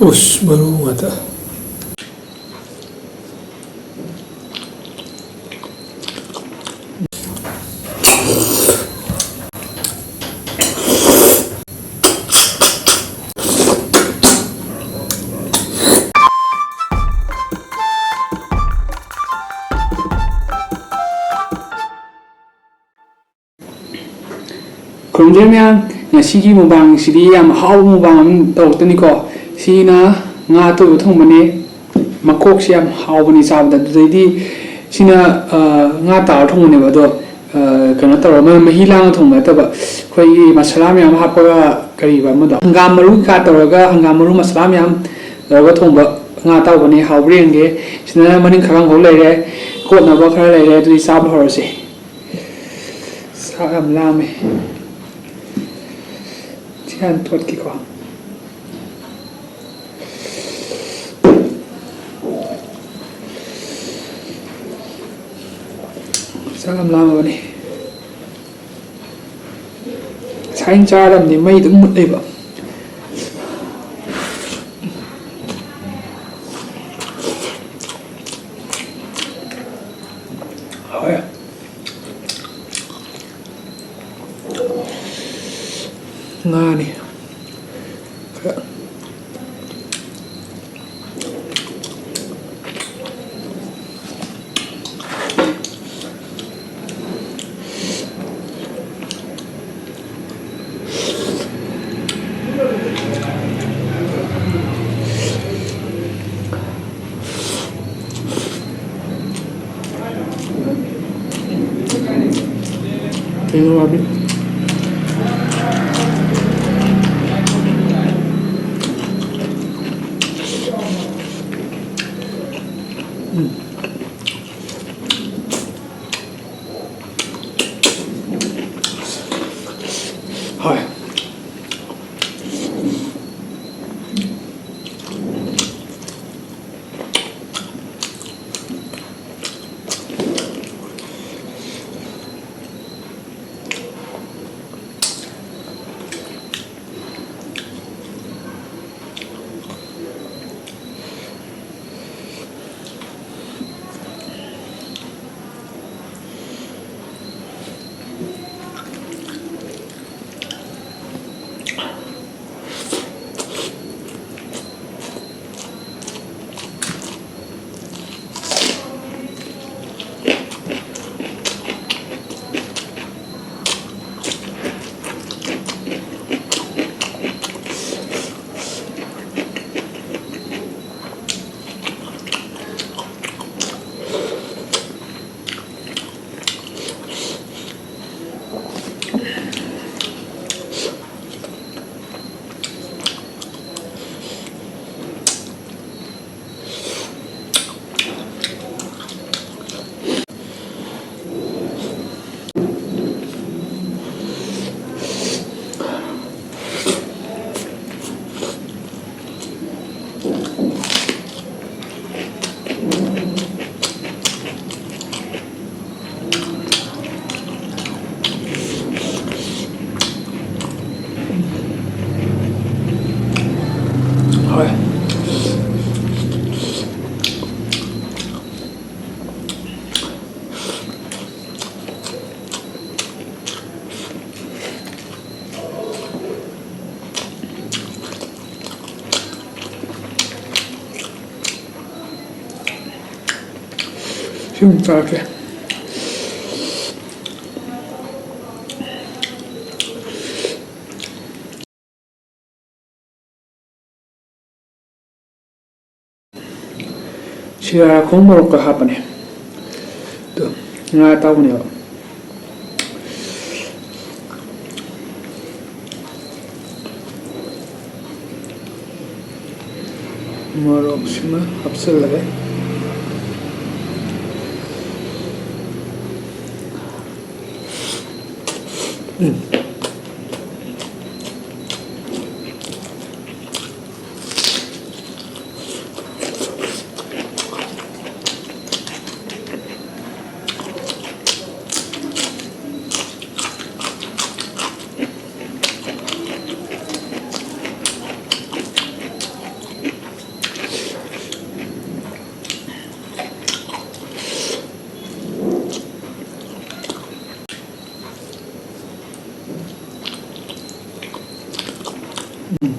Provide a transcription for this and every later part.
Us baru ngata. Kurumjamyan ngasi mubang sidi yam haw mubang tawtani ko sina nga to thong mane makok siam haw bani sabda dudi sina nga ta thong ne bado kana tawra ma mahilang thong na taba khoi masala myam hapaga kari ba mada hangam maru ka tawraga hangam maru masala myam tawraga thong ba nga taw bani haw brenge sina maning kharang ho leire ko na ba khara leire dudi sab horse sa am lame Yan tuat kiko. Salam lama bani. Saing charam ni mai dung mut ba. Hoya. Nga ni Ini abi. Hi. Şimdi tarifi. Siya kung morok kahapan eh. Tuh, nggak tahu nih. Morok sih mah, hapsel lah ya. Ui,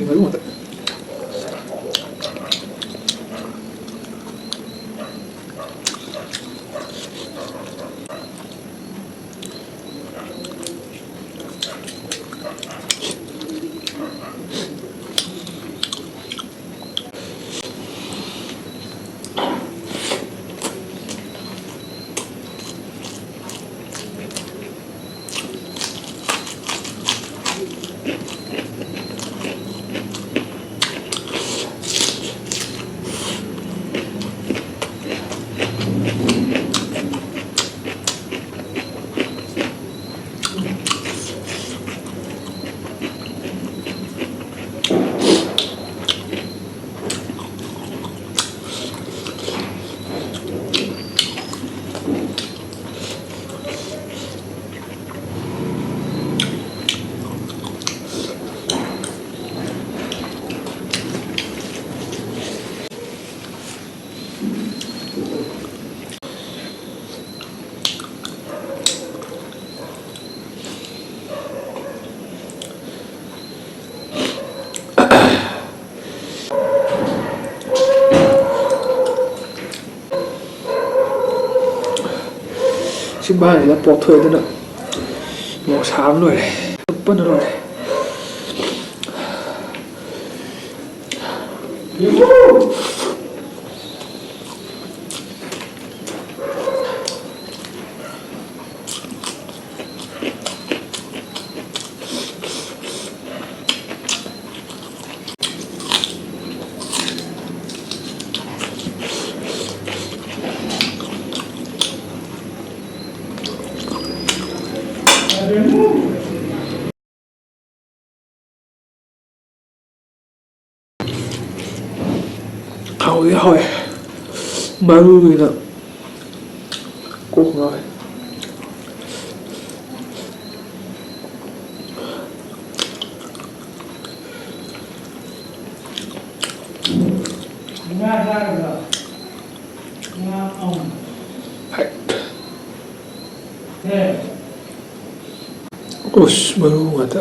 mấy một Chiếc ba này là bỏ thuê thế nào màu xám rồi này bớt nó rồi này hỏi hỏi bao nhiêu người nữa cũng rồi ôi bao nhiêu người ta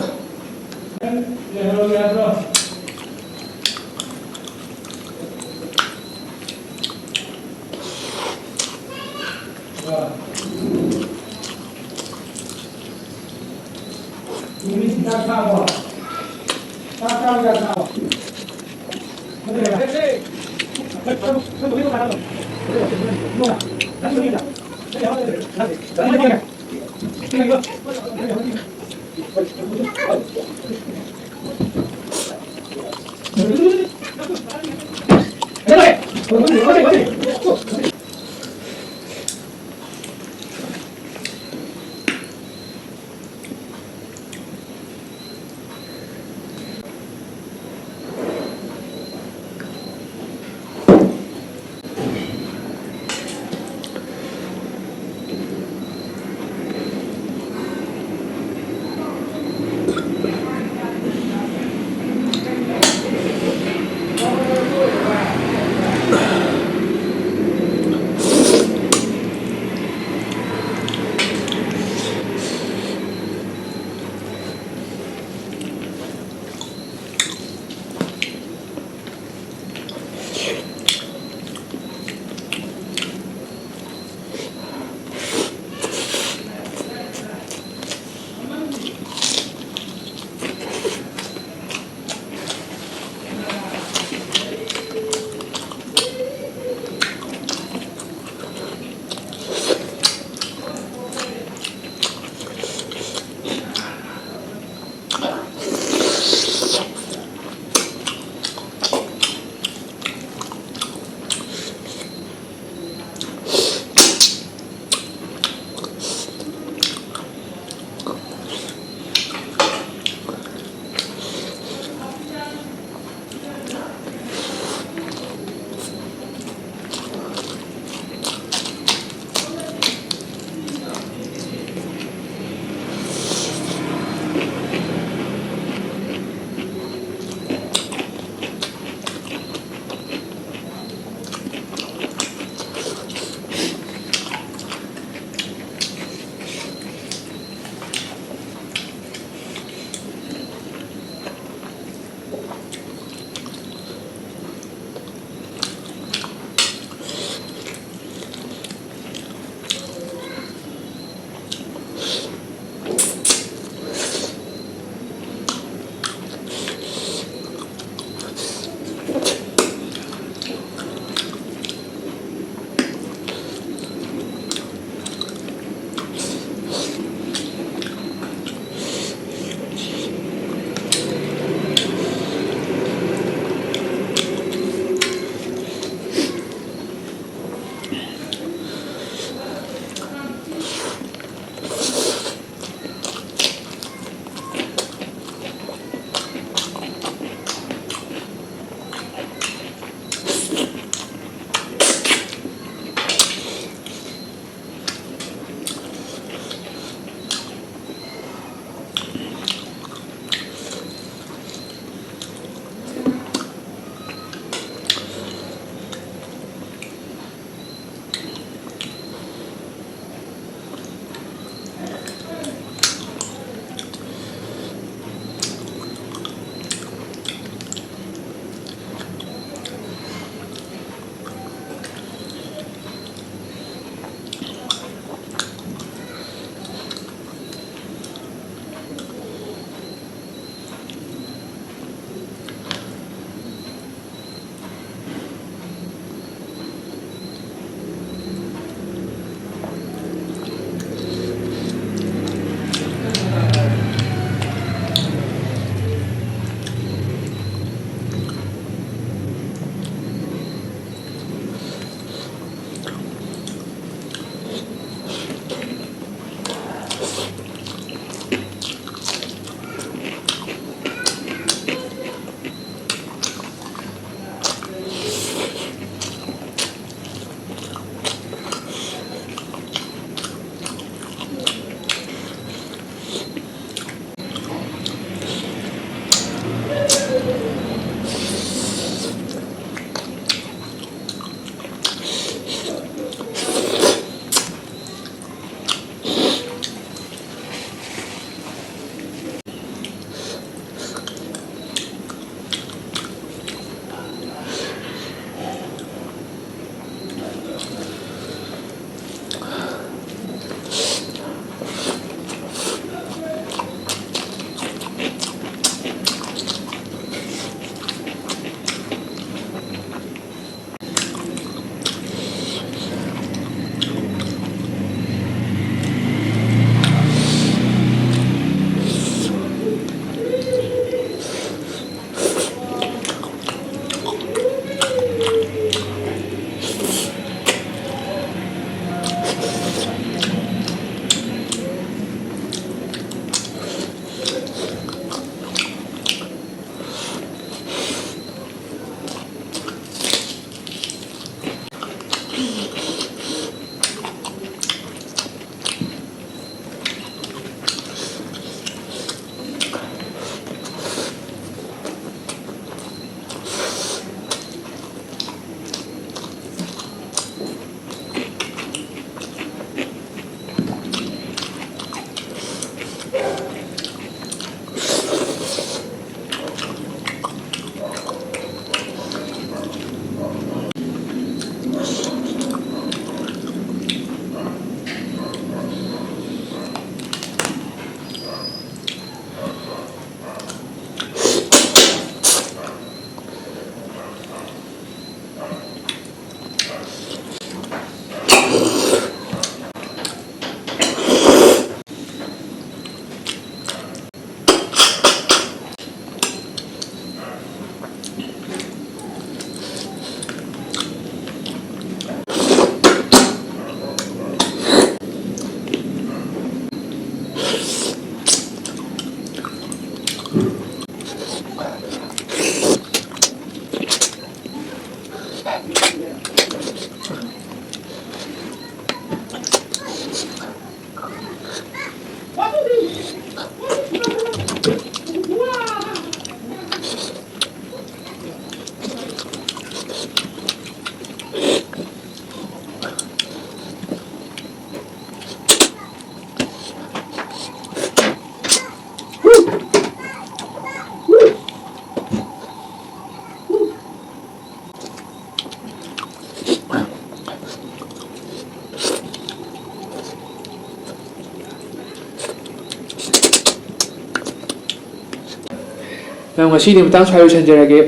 ꯅꯪ ꯉꯁꯤꯗꯤ ꯃꯇꯥꯡ ꯁ꯭ꯋꯥꯏ ꯂꯣꯏꯁꯤꯟꯖꯔꯒꯦ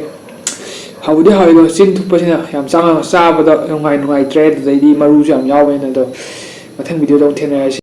ꯍꯥꯎꯕꯨꯗꯤ ꯍꯥꯎꯋꯦ ꯑꯗꯣ ꯆꯤꯟ ꯊꯨꯞꯄꯁꯤꯅ ꯌꯥꯝ ꯆꯥꯕꯗ ꯅꯨꯡꯉꯥꯏꯇ꯭ꯔꯦ ꯑꯗꯨꯗꯩꯗꯤ ꯃꯔꯨꯁꯨ ꯌꯥꯝ ꯌꯥꯎꯕꯅꯤꯅ ꯑꯗꯣ ꯃꯊꯪ ꯚꯤꯗꯤꯑꯣꯗ ꯑꯃꯨꯛ ꯊꯦꯡꯅꯔꯁꯤ